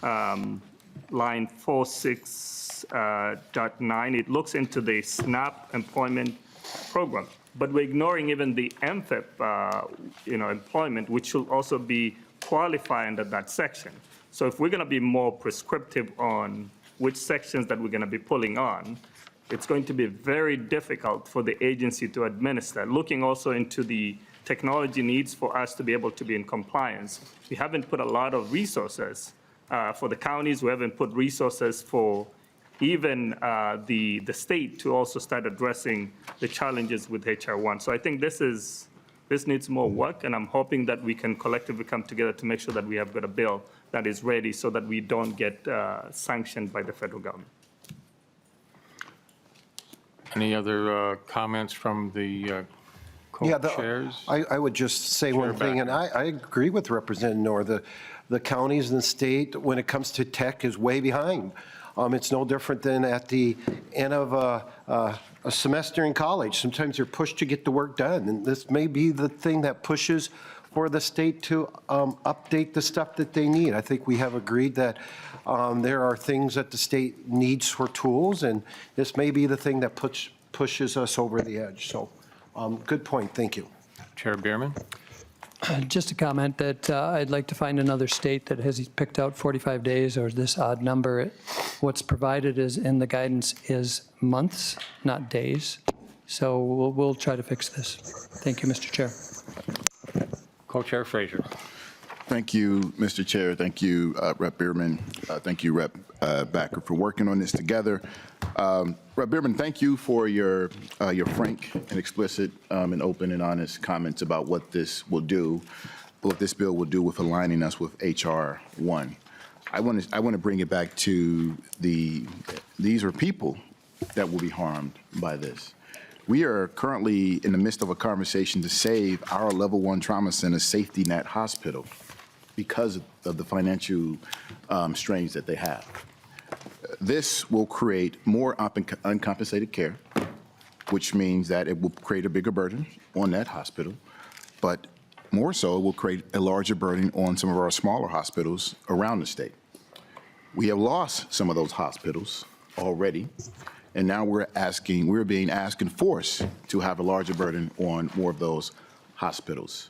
line 46.9, it looks into the SNAP employment program, but we're ignoring even the MFIP, employment, which should also be qualified under that section. So if we're going to be more prescriptive on which sections that we're going to be pulling on, it's going to be very difficult for the agency to administer. Looking also into the technology needs for us to be able to be in compliance, we haven't put a lot of resources for the counties. We haven't put resources for even the state to also start addressing the challenges with HR1. So I think this needs more work, and I'm hoping that we can collectively come together to make sure that we have got a bill that is ready so that we don't get sanctioned by the federal government. Any other comments from the co-chairs? I would just say one thing, and I agree with Representative Noor. The counties and the state, when it comes to tech, is way behind. It's no different than at the end of a semester in college. Sometimes you're pushed to get the work done, and this may be the thing that pushes for the state to update the stuff that they need. I think we have agreed that there are things that the state needs for tools, and this may be the thing that pushes us over the edge. So good point. Thank you. Chair Bierman? Just a comment that I'd like to find another state that has picked out 45 days or this odd number. What's provided is in the guidance is months, not days. So we'll try to fix this. Thank you, Mr. Chair. Co-Chair Frazier. Thank you, Mr. Chair. Thank you, Rep. Bierman. Thank you, Rep. Backer, for working on this together. Rep. Bierman, thank you for your frank and explicit and open and honest comments about what this will do, what this bill will do with aligning us with HR 1. I want to bring it back to these are people that will be harmed by this. We are currently in the midst of a conversation to save our level 1 trauma center safety net hospital because of the financial strains that they have. This will create more uncompensated care, which means that it will create a bigger burden on that hospital, but more so, it will create a larger burden on some of our smaller hospitals around the state. We have lost some of those hospitals already, and now we're being asked and forced to have a larger burden on more of those hospitals.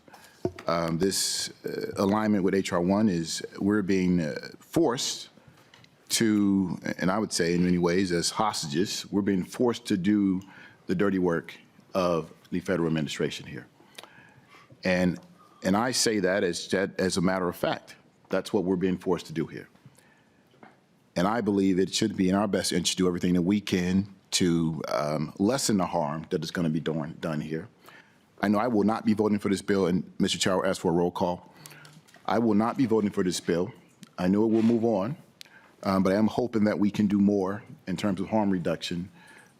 This alignment with HR 1 is we're being forced to, and I would say in many ways as hostages, we're being forced to do the dirty work of the federal administration here. And I say that as a matter of fact. That's what we're being forced to do here. And I believe it should be in our best interest to do everything that we can to lessen the harm that is going to be done here. I know I will not be voting for this bill, and Mr. Chair will ask for a roll call. I will not be voting for this bill. I know it will move on, but I am hoping that we can do more in terms of harm reduction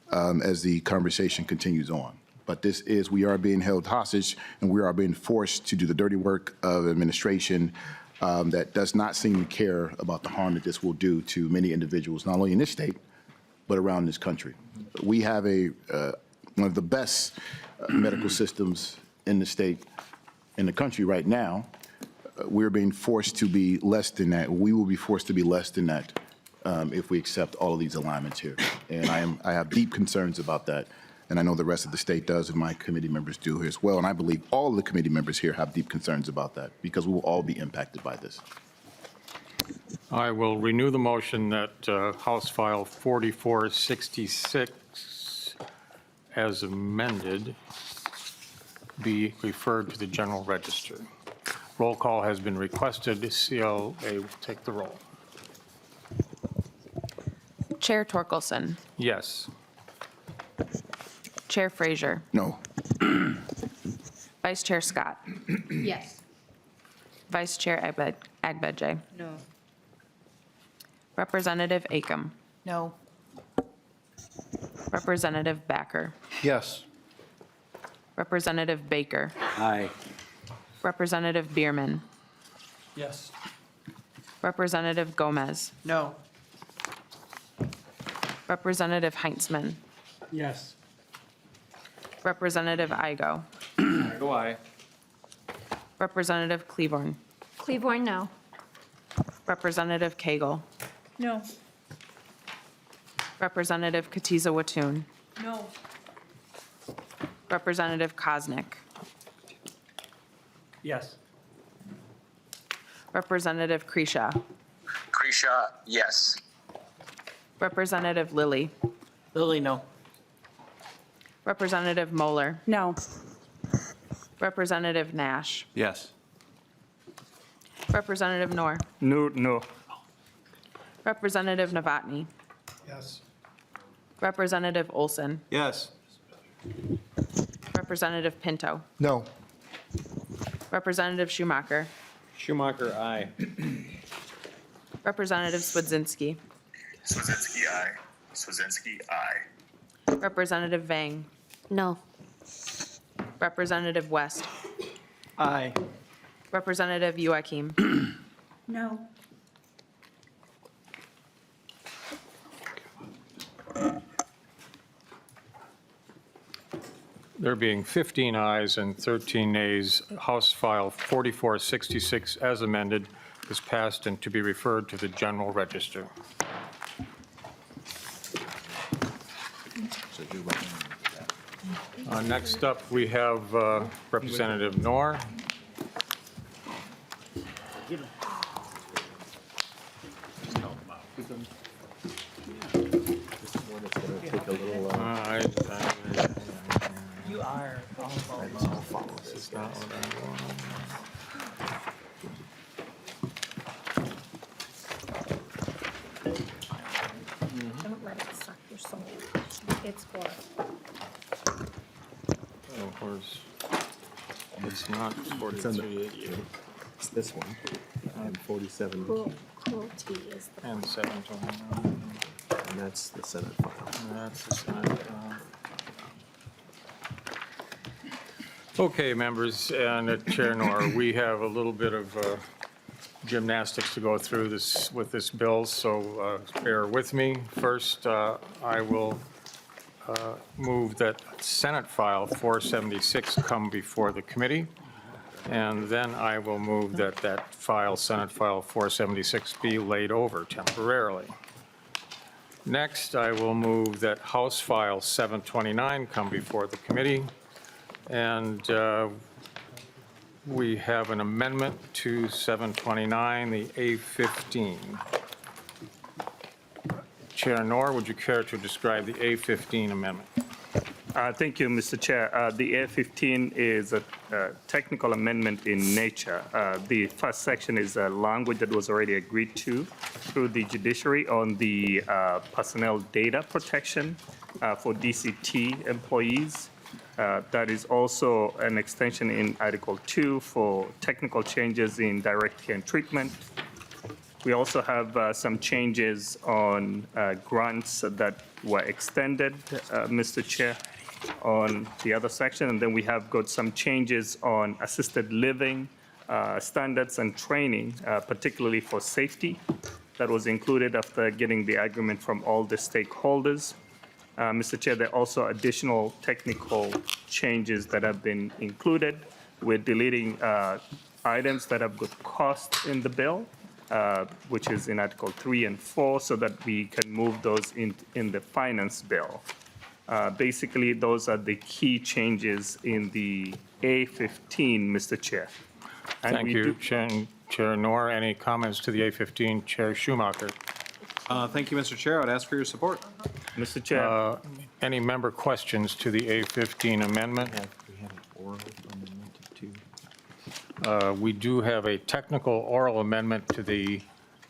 as the conversation continues on. But we are being held hostage, and we are being forced to do the dirty work of administration that does not seem to care about the harm that this will do to many individuals, not only in this state, but around this country. We have one of the best medical systems in the state, in the country right now. We're being forced to be less than that. We will be forced to be less than that if we accept all of these alignments here. And I have deep concerns about that. And I know the rest of the state does, and my committee members do here as well. And I believe all of the committee members here have deep concerns about that, because we will all be impacted by this. I will renew the motion that House File 4466, as amended, be referred to the General Register. Roll call has been requested. CLA will take the roll. Chair Torkelson. Yes. Chair Frazier. No. Vice Chair Scott. Yes. Vice Chair Agbedje. No. Representative Acom. No. Representative Backer. Yes. Representative Baker. Aye. Representative Bierman. Yes. Representative Gomez. No. Representative Heintzman. Yes. Representative Igo. Go aye. Representative Cleaborn. Cleaborn, no. Representative Cagle. No. Representative Katiza Watoon. No. Representative Koznick. Yes. Representative Kresha. Kresha, yes. Representative Lilly. Lily, no. Representative Moeller. No. Representative Nash. Yes. Representative Noor. No. Representative Novotny. Yes. Representative Olson. Yes. Representative Pinto. No. Representative Schumacher. Schumacher, aye. Representative Swedzinski. Swazinski, aye. Swazinski, aye. Representative Vang. No. Representative West. Aye. Representative Joachim. No. There being 15 ayes and 13 nays, House File 4466, as amended, is passed and to be referred to the General Register. Next up, we have Representative Noor. You are all about This is not what I want. Don't let it suck your soul. It's for. Of course, it's not 4388 It's this one, 47, Cruelty is the. and 729. and that's the Senate file. That's the Senate file. Okay, members, and Chair Noor, we have a little bit of gymnastics to go through this with this bill, so bear with me. First, I will move that Senate File 476 come before the committee, and then I will move that that file, Senate File 476, be laid over temporarily. Next, I will move that House File 729 come before the committee, and we have an amendment to 729, the A15. Chair Noor, would you care to describe the A15 amendment? Thank you, Mr. Chair. The A15 is a technical amendment in nature. The first section is a language that was already agreed to through the judiciary on the personnel data protection for DCT employees. That is also an extension in Article 2 for technical changes in direct care and treatment. We also have some changes on grants that were extended, Mr. Chair, on the other section. And then we have got some changes on assisted living standards and training, particularly for safety, that was included after getting the agreement from all the stakeholders. Mr. Chair, there are also additional technical changes that have been included. We're deleting items that have got cost in the bill, which is in Article 3 and 4, so that we can move those in the finance bill. Basically, those are the key changes in the A15, Mr. Chair. And Thank we you, do- Chair Noor. Any comments to the A15? Chair Schumacher. Thank you, Mr. Chair. I would ask for your support. Mr. Chair. Any member questions to the A15 amendment? We have an oral amendment too. We do have a technical oral amendment to the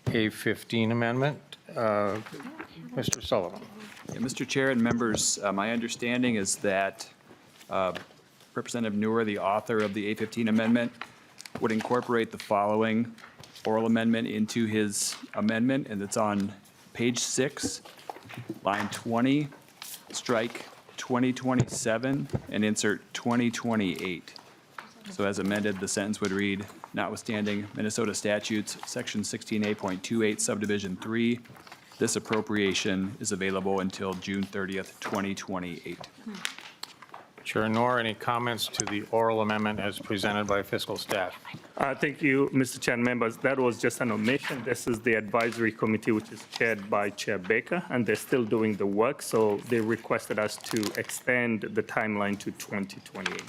A15 amendment. Mr. Sullivan. Yeah, Mr. Chair and members, my understanding is that Representative Noor, the author of the A15 amendment, would incorporate the following oral amendment into his amendment, and it's on page 6, line 20, strike 2027 and insert 2028. So as amended, the sentence would read, notwithstanding Minnesota statutes, section 16A.28, subdivision 3, this appropriation is available until June 30th, 2028. Chair Noor, any comments to the oral amendment as presented by fiscal staff? Thank you, Mr. Chair and members. That was just an omission. This is the advisory committee, which is chaired by Chair Baker, and they're still doing the work, so they requested us to extend the timeline to 2028.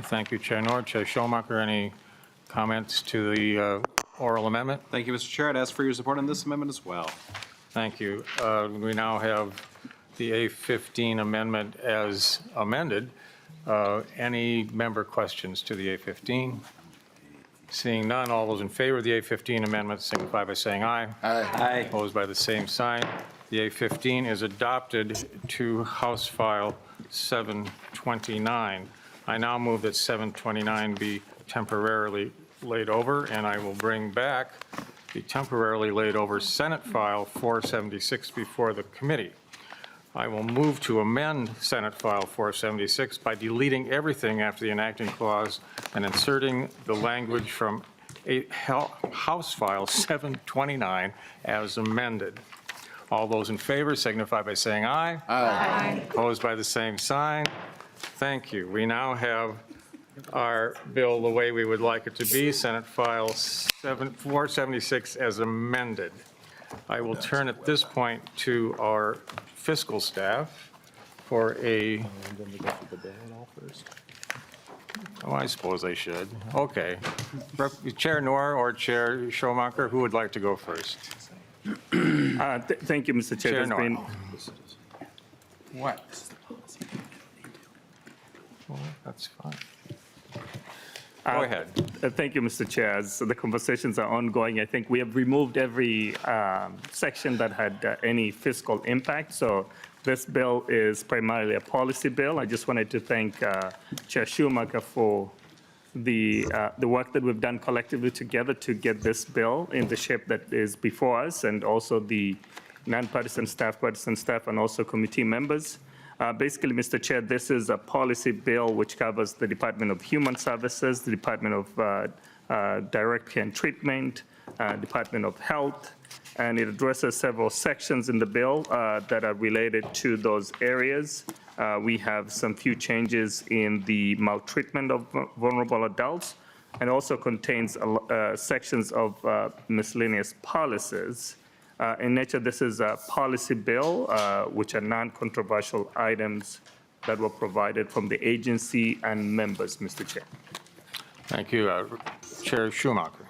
Thank you, Chair Noor. Chair Schumacher, any comments to the oral amendment? Thank you, Mr. Chair. I'd ask for your support on this amendment as well. Thank you. We now have the A15 amendment as amended. Any member questions to the A15? Seeing none, all those in favor of the A15 amendment signify by saying aye. Aye. Opposed by the same sign. The A15 is adopted to House File 729. I now move that 729 be temporarily laid over, and I will bring back the temporarily laid over Senate File 476 before the committee. I will move to amend Senate File 476 by deleting everything after the enacting clause and inserting the language from House File 729 as amended. All those in favor signify by saying aye. Aye. Opposed by the same sign. Thank you. We now have our bill the way we would like it to be, Senate File 476 as amended. I will turn at this point to our fiscal staff for a, oh, I suppose I should. Okay. Chair Noor or Chair Schumacher, who would like to go first? Thank you, Mr. Chair. Chair There's Noor. been- What? Well, that's fine. Go ahead. Thank you, Mr. Chair. As the conversations are ongoing, I think we have removed every section that had any fiscal impact. So this bill is primarily a policy bill. I just wanted to thank Chair Schumacher for the work that we've done collectively together to get this bill in the shape that is before us, and also the non-partisan staff, and also committee members. Basically, Mr. Chair, this is a policy bill which covers the Department of Human Services, the Department of Direct Care and Treatment, Department of Health, and it addresses several sections in the bill that are related to those areas. We have some few changes in the maltreatment of vulnerable adults, and also contains sections of miscellaneous policies. In nature, this is a policy bill, which are non-controversial items that were provided from the agency and members, Mr. Chair. Thank you. Chair Schumacher.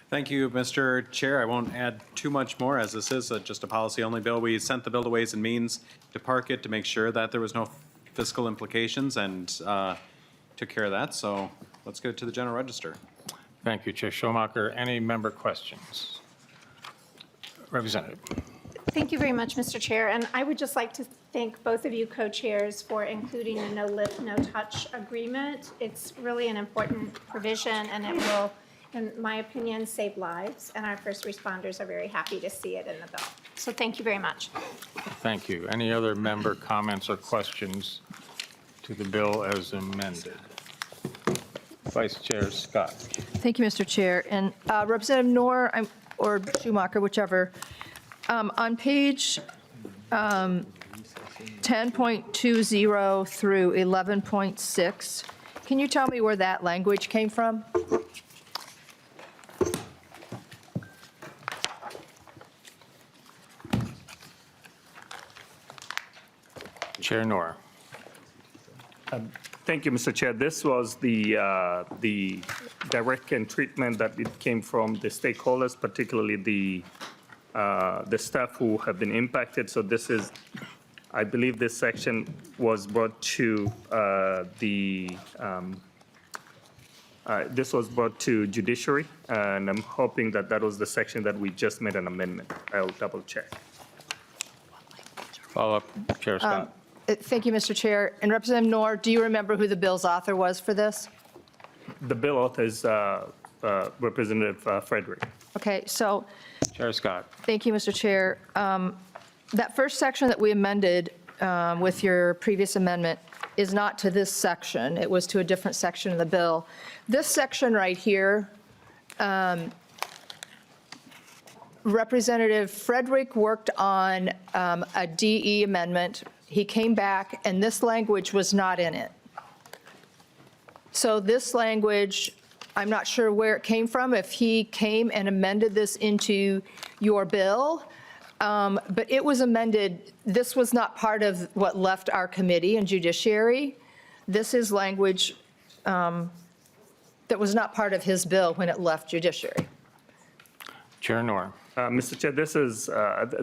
Thank you, Mr. Chair. I won't add too much more, as this is just a policy-only bill. We sent the bill to Ways and Means to park it to make sure that there was no fiscal implications, and took care of that. So let's go to the general register. Thank you, Chair Schumacher. Any member questions? Representative. Thank you very much, Mr. Chair. And I would just like to thank both of you co-chairs for including the no lift, no touch agreement. It's really an important provision, and it will, in my opinion, save lives. And our first responders are very happy to see it in the bill. So thank you very much. Thank you. Any other member comments or questions to the bill as amended? Vice Chair Scott. Thank you, Mr. Chair. And Representative Noor, or Schumacher, whichever, on page 10.20 through 11.6, can you tell me where that language came from? Chair Noor. Thank you, Mr. Chair. This was the direct treatment that it came from the stakeholders, particularly the staff who have been impacted. So this is, I believe this section was brought to this was brought to judiciary, and I'm hoping that that was the section that we just made an amendment. I'll double check. Follow-up, Chair Scott. Thank you, Mr. Chair. And Representative Noor, do you remember who the bill's author was for this? The bill author is Representative Frederick. Okay, so Chair Scott. thank you, Mr. Chair. That first section that we amended with your previous amendment is not to this section. It was to a different section of the bill. This section right here, Representative Frederick worked on a DE amendment. He came back, and this language was not in it. So this language, I'm not sure where it came from, if he came and amended this into your bill, but it was amended. This was not part of what left our committee and judiciary. This is language that was not part of his bill when it left judiciary. Chair Noor. Mr. Chair, this is,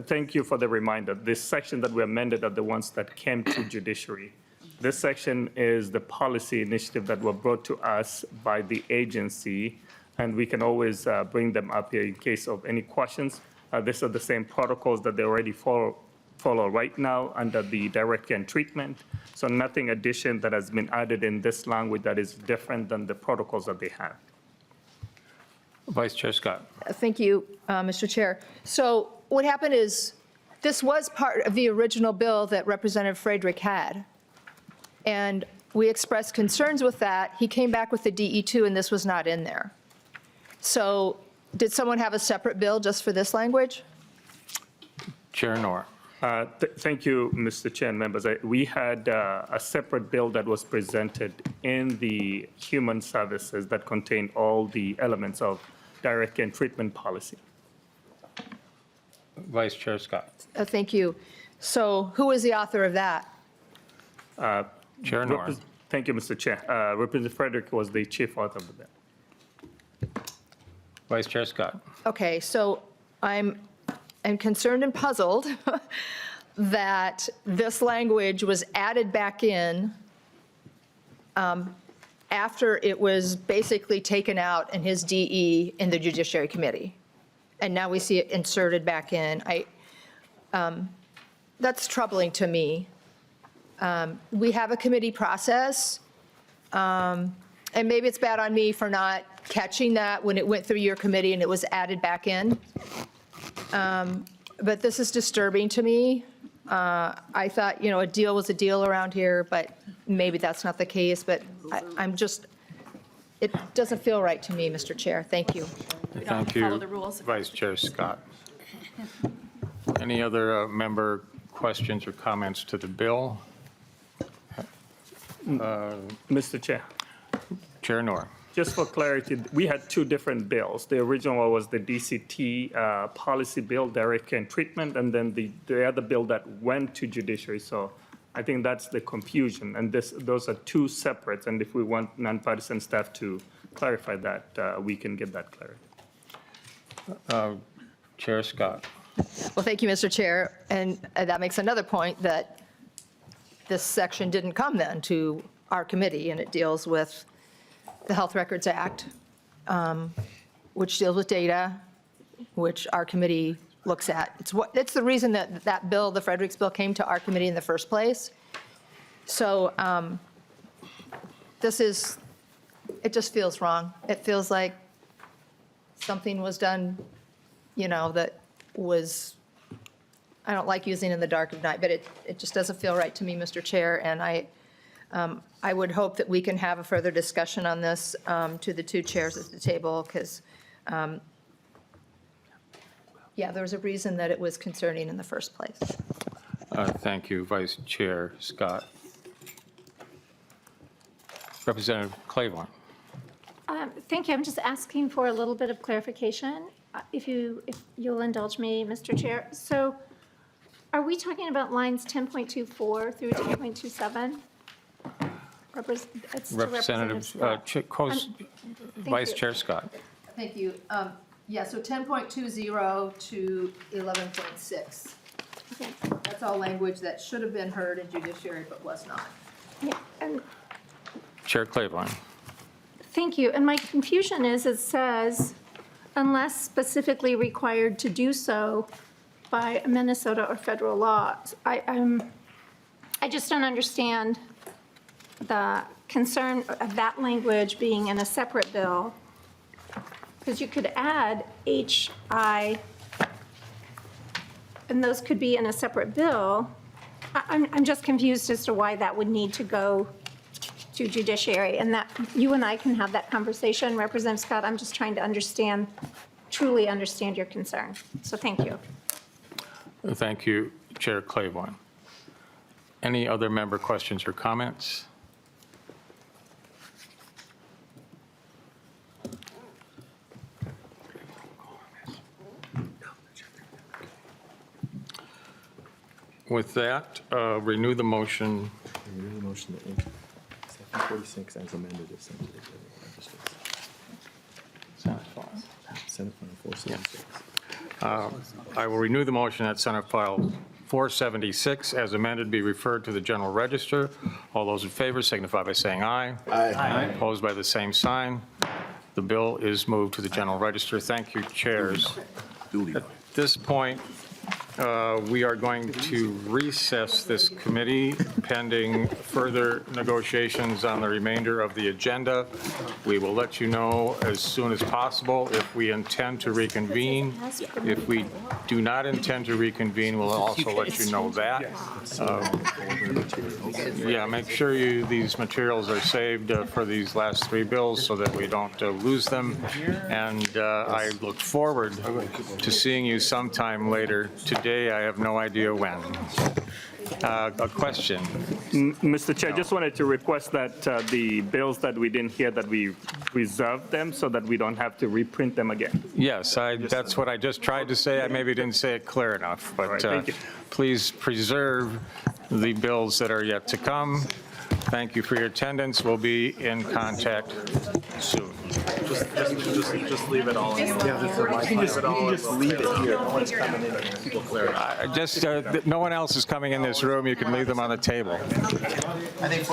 thank you for the reminder. This section that we amended are the ones that came to judiciary. This section is the policy initiative that were brought to us by the agency, and we can always bring them up here in case of any questions. These are the same protocols that they already follow right now under the direct care and treatment. So nothing addition that has been added in this language that is different than the protocols that they have. Vice Chair Scott. Thank you, Mr. Chair. So what happened is, this was part of the original bill that Representative Frederick had, and we expressed concerns with that. He came back with the DE2, and this was not in there. So did someone have a separate bill just for this language? Chair Noor. Thank you, Mr. Chair and members. We had a separate bill that was presented in the Human Services that contained all the elements of direct care and treatment policy. Vice Chair Scott. Thank you. So who was the author of that? Chair Noor. Thank you, Mr. Chair. Representative Frederick was the chief author of the bill. Vice Chair Scott. Okay, so I'm concerned and puzzled that this language was added back in after it was basically taken out in his DE in the Judiciary Committee. And now we see it inserted back in. That's troubling to me. We have a committee process, and maybe it's bad on me for not catching that when it went through your committee and it was added back in. But this is disturbing to me. I thought, a deal was a deal around here, but maybe that's not the case. But it doesn't feel right to me, Mr. Chair. Thank you. Thank you, Vice Chair Scott. Any other member questions or comments to the bill? Mr. Chair. Chair Noor. Just for clarity, we had two different bills. The original one was the DCT policy bill, direct care and treatment, and then the other bill that went to judiciary. So I think that's the confusion, and those are two separate. And if we want nonpartisan staff to clarify that, we can get that clarity. Chair Scott. Well, thank you, Mr. Chair. And that makes another point that this section didn't come then to our committee, and it deals with the Health Records Act, which deals with data, which our committee looks at. It's the reason that that bill, the Fredericks bill, came to our committee in the first place. So it just feels wrong. It feels like something was done, that was, I don't like using in the dark of night, but it just doesn't feel right to me, Mr. Chair. And I would hope that we can have a further discussion on this to the two chairs at the table, because, there was a reason that it was concerning in the first place. Thank you, Vice Chair Scott. Representative Claiborne. Thank you. I'm just asking for a little bit of clarification, if you'll indulge me, Mr. Chair. So are we talking about lines 10.24 through 10.27? It's to Representative Vice Chair Scott. Thank you. So 10.20 to 11.6. Okay. That's all language that should have been heard in judiciary but was not. Yeah, and Chair Claiborne. thank you. And my confusion is, it says, unless specifically required to do so by Minnesota or federal law. I just don't understand the concern of that language being in a separate bill, because you could add HI, and those could be in a separate bill. I'm just confused as to why that would need to go to judiciary, and that you and I can have that conversation. Representative Scott, I'm just trying to truly understand your concern. So thank you. Thank you, Chair Claiborne. Any other member questions or comments? With that, renew the motion. Renew the motion that Section 46 as amended is sent to the General Magistrates. Senate File 476. I will renew the motion that Senate File 476 as amended be referred to the General Register. All those in favor signify by saying aye. Aye. Opposed by the same sign. The bill is moved to the General Register. Thank you, chairs. At this point, we are going to recess this committee pending further negotiations on the remainder of the agenda. We will let you know as soon as possible if we intend to reconvene. If we do not intend to reconvene, we'll also let you know that. Make sure these materials are saved for these last three bills so that we don't lose them. And I look forward to seeing you sometime later. Today, I have no idea when. A question. Mr. Chair, just wanted to request that the bills that we didn't hear, that we reserve them so that we don't have to reprint them again. Yes, that's what I just tried to say. I maybe didn't say it clear enough, but thank you. please preserve the bills that are yet to come. Thank you for your attendance. We'll be in contact soon. Just leave it all. You can just leave it here. No one's coming in. People clear it. No one else is coming in this room. You can leave them on the table. I think